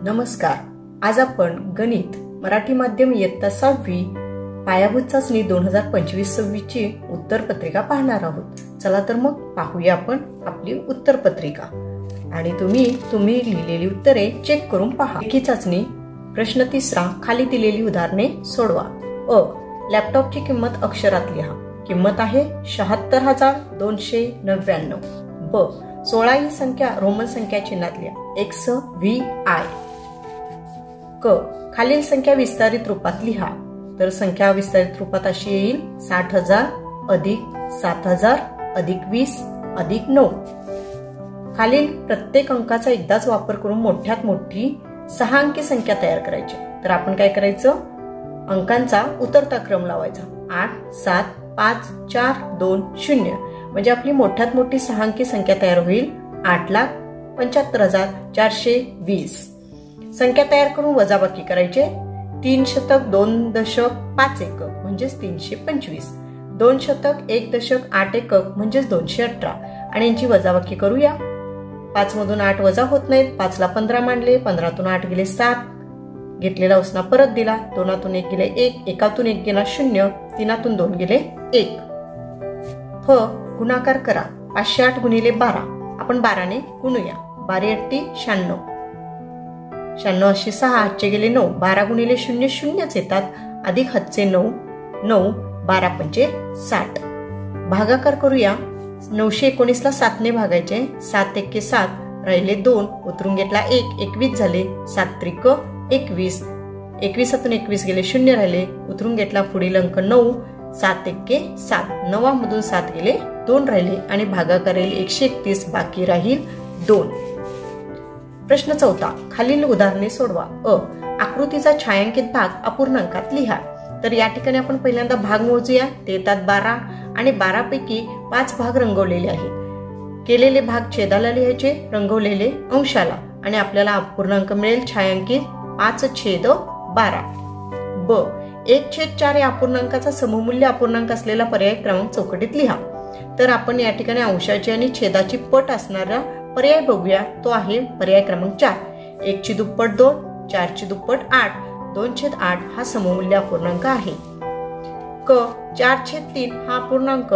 नमस्कार. आज आपण गणित मराठी माध्यम इयत्ता 6वी पायाभूत चाचणी 2025-26 ची उत्तरपत्रिका पाहणार आहोत. चला तर मग पाहूया आपण आपली उत्तरपत्रिका आणि तुम्ही लिहिलेली उत्तरे चेक करून पहा. लेखी चाचणी प्रश्न 3 खाली दिलेली उदाहरणे सोडवा. अ. लॅपटॉपची किंमत अक्षरात लिहा. किंमत आहे 76,299. ब. 16 ही संख्या रोमन संख्या चिन्हात लिहा. X V I. क. खालील संख्या विस्तारित रूपात लिहा. तर संख्या विस्तारित रूपात अशी येईल 60,000 अधिक 7,000 अधिक 20 अधिक 9. खालील प्रत्येक अंकाचा एकदाच वापर करून मोठ्यात मोठी 6 अंकी संख्या तयार करायची. तर आपण काय करायचं, अंकांचा उतरता क्रम लावायचा. 8 7 5 4 2 0 म्हणजे आपली मोठ्यात मोठी 6 अंकी संख्या तयार होईल 8,75,420. संख्या तयार करून वजाबाकी करायचे. 3 शतक 2 दशक 5 एकक म्हणजेच 325. 2 शतक 1 दशक 8 एकक म्हणजेच 218 आणि यांची वजाबाकी करूया. 5 मधून 8 वजा होत नाहीत. 5 ला 15 मांडले. 15तून 8 गेले 7. घेतलेला उसना परत दिला. 2तून 1 गेले 1. 1तून 1 गेला 0. 3तून 2 गेले 1. फ. गुणाकार करा. 508 गुणिले 12. आपण 12ने गुणूया. 12 8 96. 96 अशी 6. हातचे गेले 9. 12 गुणिले 0 0च येतात. अधिक हातचे 9 9. 12 पंचे 60. भागाकार करूया. 919 ला 7 ने भागायचे. 7 एके 7 राहिले 2. उतरून घेतला 1. 21 झाले. 7 त्रिक 21. 21तून 21 गेले 0 राहिले. उतरून घेतला पुढील अंक 9. 7 एके 7. 9 मधून 7 गेले 2 राहिले आणि भागाकार येईल 131. बाकी राहील 2. प्रश्न 4 खालील उदाहरणे सोडवा. अ. आकृतीचा छायांकित भाग अपूर्णांकात लिहा. तर या ठिकाणी आपण पहिल्यांदा भाग मोजूया. ते येतात 12 आणि 12 पैकी 5 भाग रंगवलेले आहेत. केलेले भाग छेदाला लिहायचे, रंगवलेले अंशाला आणि आपल्याला अपूर्णांक मिळेल छायांकित 5/12. ब. 1/4 या अपूर्णांकाचा सममूल्य अपूर्णांक असलेला पर्याय क्रमांक चौकटीत लिहा. तर आपण या ठिकाणी अंशाची आणि छेदाची पट असणारा पर्याय बघूया. तो आहे पर्याय क्रमांक 4. 1 ची दुप्पट 2, 4 ची दुप्पट 8, 2/8 हा सममूल्य अपूर्णांक आहे. क. 4/3 हा अपूर्णांक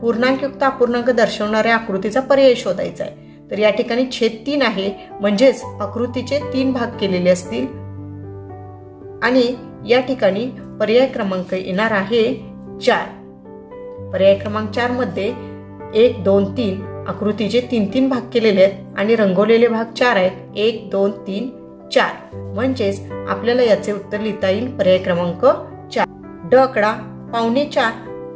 पूर्णांकयुक्त अपूर्णांक दर्शवणाऱ्या आकृतीचा पर्याय शोधायचा आहे. तर या ठिकाणी छेद 3 आहे म्हणजेच आकृतीचे 3 भाग केलेले असतील आणि या ठिकाणी पर्याय क्रमांक येणार आहे 4. पर्याय क्रमांक 4 मध्ये 1 2 3 आकृतीचे 3 भाग केलेले आहेत आणि रंगवलेले भाग 4 आहेत. 1 2 3 4 म्हणजेच आपल्याला याचे उत्तर लिहिता येईल पर्याय क्रमांक 4. ड आकडा 4.25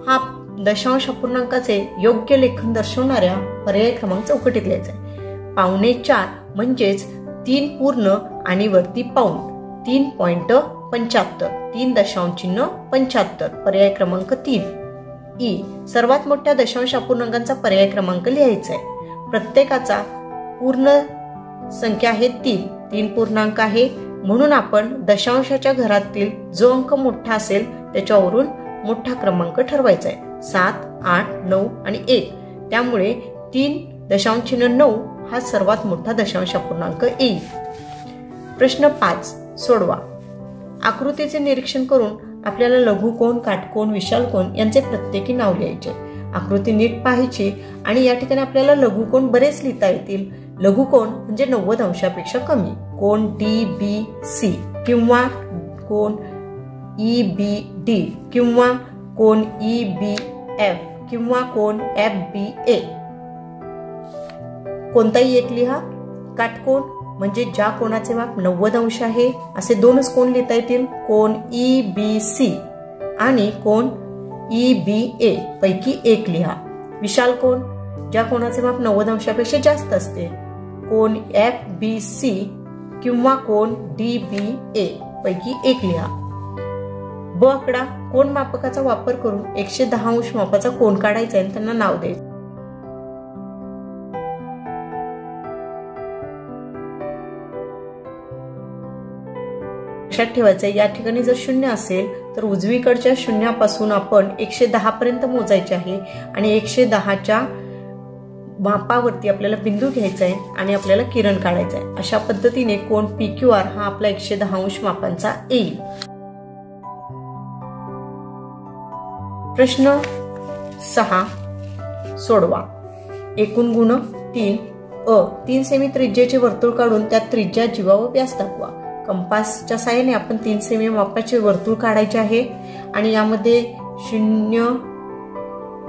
हा दशांश अपूर्णांकाचे योग्य लेखन दर्शवणाऱ्या पर्याय क्रमांक चौकटीत लिहायचा आहे. 4.25 म्हणजेच 3 पूर्ण आणि वरती पाऊण 3.75 3 दशांश चिन्ह 75 पर्याय क्रमांक 3. ई. सर्वात मोठ्या दशांश अपूर्णांकांचा पर्याय क्रमांक लिहायचा आहे. प्रत्येकाचा पूर्ण संख्या आहे 3 पूर्णांक आहे म्हणून आपण दशांशाच्या घरातील जो अंक मोठा असेल त्याच्यावरून मोठा क्रमांक ठरवायचा आहे. 7 8 9 आणि 1 त्यामुळे 3 दशांश चिन्ह 9 हा सर्वात मोठा दशांश अपूर्णांक येईल. प्रश्न 5 सोडवा. आकृतीचे निरीक्षण करून आपल्याला लघुकोन, काटकोन, विशाल कोन यांचे प्रत्येकी नाव लिहायचे. आकृती नीट पाहायची आणि या ठिकाणी आपल्याला लघुकोन बरेच लिहिता येतील. लघुकोन म्हणजे 90 अंशापेक्षा कमी. कोन DBC किंवा कोन EBD किंवा कोन EBF किंवा कोन FBA. कोणताही एक लिहा. काटकोन म्हणजे ज्या कोणाचे माप 90 अंश आहे असे 2च कोन लिहिता येतील. कोन EBC आणि कोन EBA पैकी एक लिहा. विशाल कोन ज्या कोणाचे माप 90 अंशापेक्षा जास्त असते. कोन FBC किंवा कोन DBA पैकी एक लिहा. ब आकडा कोन मापकाचा वापर करून 110 अंश मापाचा कोन काढायचा आणि त्यांना नाव द्यायचं. लक्षात ठेवायचं या ठिकाणी जर 0 असेल तर उजवीकडच्या शून्यापासून आपण 110 पर्यंत मोजायचे आहे आणि 110च्या मापावरती आपल्याला बिंदू घ्यायचा आहे आणि आपल्याला किरण काढायचा आहे. अशा पद्धतीने कोन PQR हा आपला 110 अंश मापांचा येईल. प्रश्न 6 सोडवा. एकूण गुण 3. 3 सेमी त्रिज्येचे वर्तुळ काढून त्यात त्रिज्या, जीवा व व्यास दाखवा. कंपासच्या साहाय्याने आपण 3 सेमी मापाचे वर्तुळ काढायचे आहे आणि यामध्ये 0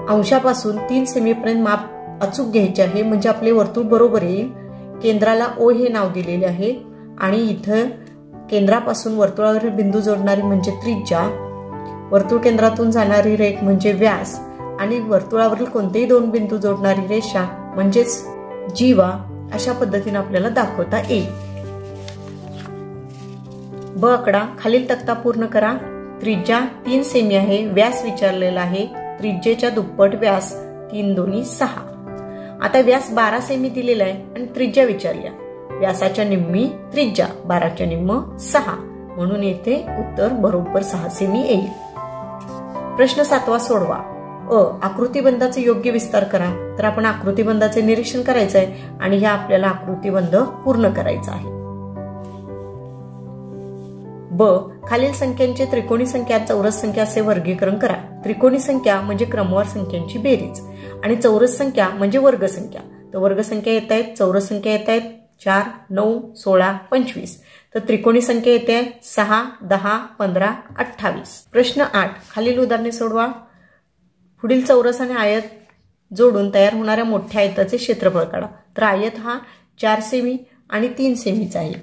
अंशापासून 3 सेमी पर्यंत माप अचूक घ्यायचे आहे, म्हणजे आपले वर्तुळ बरोबर येईल. केंद्राला O हे नाव दिलेले आहे आणि इथं केंद्रापासून वर्तुळावरील बिंदू जोडणारी म्हणजे त्रिज्या, वर्तुळ केंद्रातून जाणारी रेख म्हणजे व्यास आणि वर्तुळावरील कोणतेही 2 बिंदू जोडणारी रेषा म्हणजेच जीवा अशा पद्धतीने आपल्याला दाखवता येईल. ब आकडा खालील तक्ता पूर्ण करा. त्रिज्या 3 सेमी आहे, व्यास विचारलेला आहे, त्रिज्येच्या दुप्पट व्यास 3 2 6. आता व्यास 12 सेमी दिलेला आहे आणि त्रिज्या विचारल्या. व्यासाच्या निम्मी त्रिज्या, 12च्या निम्म 6, म्हणून येथे उत्तर बरोबर 6 सेमी येईल. प्रश्न 7 सोडवा. आकृतिबंधाचे योग्य विस्तार करा. तर आपण आकृतिबंधाचे निरीक्षण करायचं आहे आणि ह्या आपल्याला आकृतिबंध पूर्ण करायचा आहे. ब खालील संख्यांचे त्रिकोणी संख्या, चौरस संख्या असे वर्गीकरण करा. त्रिकोणी संख्या म्हणजे क्रमवार संख्यांची बेरीज आणि चौरस संख्या म्हणजे वर्ग संख्या. तर वर्ग संख्या येत आहेत, चौरस संख्या येत आहेत 4, 9, 16, 25. तर त्रिकोणी संख्या येते 6, 10, 15, 28. प्रश्न 8 खालील उदाहरणे सोडवा. पुढील चौरस आणि आयत जोडून तयार होणाऱ्या मोठ्या आयताचे क्षेत्रफळ काढा. तर आयत हा 4 सेमी आणि 3 सेमीचा आहे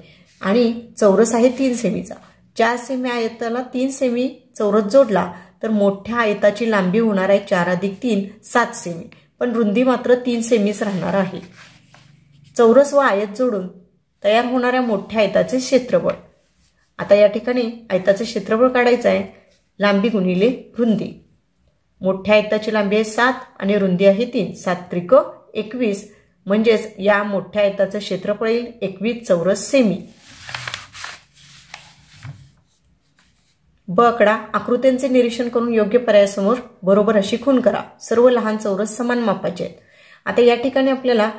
आणि चौरस आहे 3 सेमीचा. 4 सेमी आयताला 3 सेमी चौरस जोडला तर मोठ्या आयताची लांबी होणार आहे 4 + 3 7 सेमी, पण रुंदी मात्र 3 सेमीच राहणार आहे. चौरस व आयत जोडून तयार होणाऱ्या मोठ्या आयताचे क्षेत्रफळ. आता या ठिकाणी आयताचे क्षेत्रफळ काढायचं आहे, लांबी गुणिले रुंदी. मोठ्या आयताची लांबी आहे 7 आणि रुंदी आहे 3. 7 त्रिक 21, म्हणजेच या मोठ्या आयताचं क्षेत्रफळ येईल 21 चौरस सेमी. ब आकडा आकृत्यांचे निरीक्षण करून योग्य पर्यायासमोर बरोबर अशी खूण करा. सर्व लहान चौरस समान मापाचे आहेत. आता या ठिकाणी आपल्याला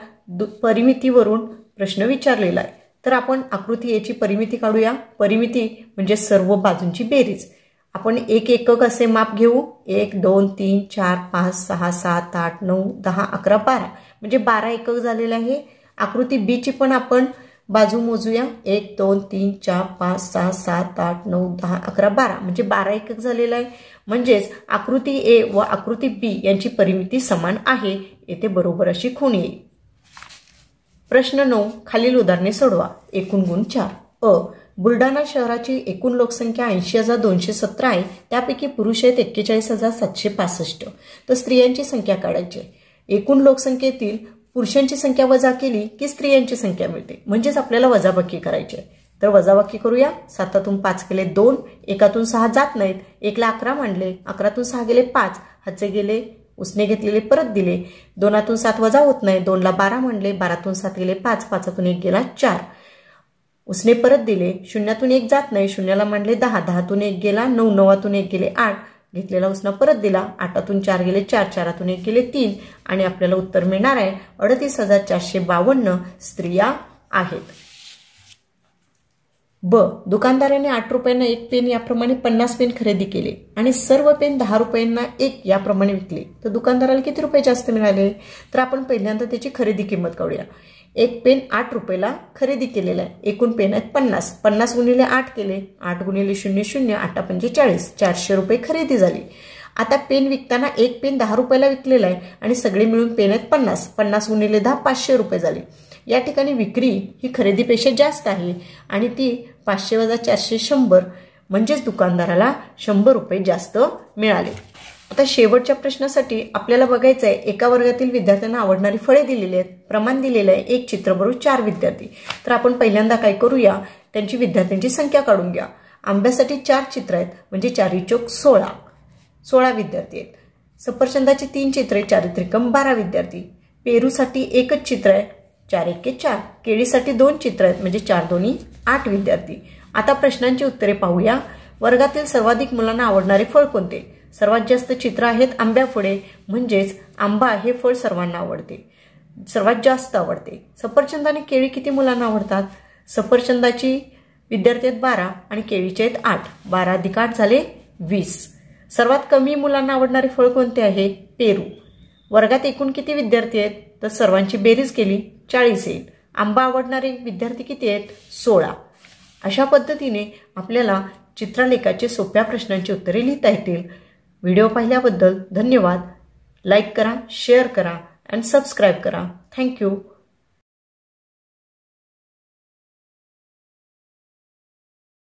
परिमितीवरून प्रश्न विचारलेला आहे, तर आपण आकृती याची परिमिती काढूया. परिमिती म्हणजे सर्व बाजूंची बेरीज. आपण एक एकक असे माप घेऊ. 1 2 3 4 5 6 7 8 9 10 11 12, म्हणजे 12 एकक झालेले आहे. आकृती बी ची पण आपण बाजू मोजूया. 1 2 3 4 5 6 7 8 9 10 11 12, म्हणजे 12 एकक झालेला आहे. म्हणजेच आकृती ए व आकृती बी यांची परिमिती समान आहे. येथे बरोबर अशी खूण येईल. प्रश्न 9 खालील उदाहरणे सोडवा. एकूण गुण 4. बुलढाणा शहराची एकूण लोकसंख्या 80,217 आहे. त्यापैकी पुरुष आहेत 41,765, तर स्त्रियांची संख्या काढायची. एकूण लोकसंख्येतील पुरुषांची संख्या वजा केली की स्त्रियांची संख्या मिळते, म्हणजेच आपल्याला वजाबाकी करायची आहे. तर वजाबाकी करूया. 7तून 5 गेले 2, 1तून 6 जात नाहीत, 1ला 11 मांडले, 11तून 6 गेले 5, हातचे गेले, उसने घेतलेले परत दिले. 2तून 7 वजा होत नाही, 2ला 12 मांडले, 12तून 7 गेले 5, 5तून 1 गेला 4, उसने परत दिले. 0तून 1 जात नाही, 0ला मांडले 10, 10तून 1 गेला 9, 9तून 1 गेले 8, घेतलेला उसने परत दिला. 8तून 4 गेले 4, 4तून 1 गेले 3 आणि आपल्याला उत्तर मिळणार आहे 38,452 स्त्रिया आहेत. ब दुकानदाराने 8 रुपयांना 1 पेन याप्रमाणे 50 पेन खरेदी केले आणि सर्व पेन 10 रुपयांना 1 याप्रमाणे विकले, तर दुकानदाराला किती रुपये जास्त मिळाले? तर आपण पहिल्यांदा त्याची खरेदी किंमत काढूया. 1 पेन 8 रुपयाला खरेदी केलेला आहे. एकूण पेन आहेत 50. 50 गुणिले 8 केले, 8 गुणिले 0 0, 8 पंचे 40, 400 रुपये खरेदी झाली. आता पेन विकताना 1 पेन 10 रुपयाला विकलेला आहे आणि सगळे मिळून पेन आहेत 50. 50 गुणिले 10 500 रुपये झाले. या ठिकाणी विक्री ही खरेदीपेक्षा जास्त आहे आणि ती 500 वजा 400 100, म्हणजेच दुकानदाराला 100 रुपये जास्त मिळाले. आता शेवटच्या प्रश्नासाठी आपल्याला बघायचं आहे एका वर्गातील विद्यार्थ्यांना आवडणारी फळे दिलेली आहेत. प्रमाण दिलेलं आहे 1 चित्रबरोबर 4 विद्यार्थी. तर आपण पहिल्यांदा काय करूया, त्यांची विद्यार्थ्यांची संख्या काढून घ्या. आंब्यासाठी 4 चित्र आहेत, म्हणजे 4 चौक 16, 16 विद्यार्थी आहेत. सफरचंदाची 3 चित्रे, 4 त्रिकम 12 विद्यार्थी. पेरूसाठी एकच चित्र आहे, 4 1 4. केळीसाठी 2 चित्र आहेत, म्हणजे 4 2 8 विद्यार्थी. आता प्रश्नांची उत्तरे पाहूया. वर्गातील सर्वाधिक मुलांना आवडणारे फळ कोणते? सर्वात जास्त चित्र आहेत आंब्याफळे, म्हणजेच आंबा हे फळ सर्वांना आवडते. सर्वात जास्त आवडते? सफरचंद आणि केळी किती मुलांना आवडतात? सफरचंदाची विद्यार्थी आहेत 12 आणि केळीचे आहेत 8. 12 अधिक 8 झाले 20. सर्वात कमी मुलांना आवडणारे फळ कोणते आहे? पेरू. वर्गात एकूण किती विद्यार्थी आहेत? तर सर्वांची बेरीज केली 40 येईल. आंबा आवडणारे विद्यार्थी किती आहेत? 16. अशा पद्धतीने आपल्याला चित्रलेखाचे सोप्या प्रश्नांची उत्तरे लिहिता येतील. व्हिडिओ पाहिल्याबद्दल धन्यवाद. लाईक करा, शेअर करा आणि सबस्क्राईब करा. थँक्यू.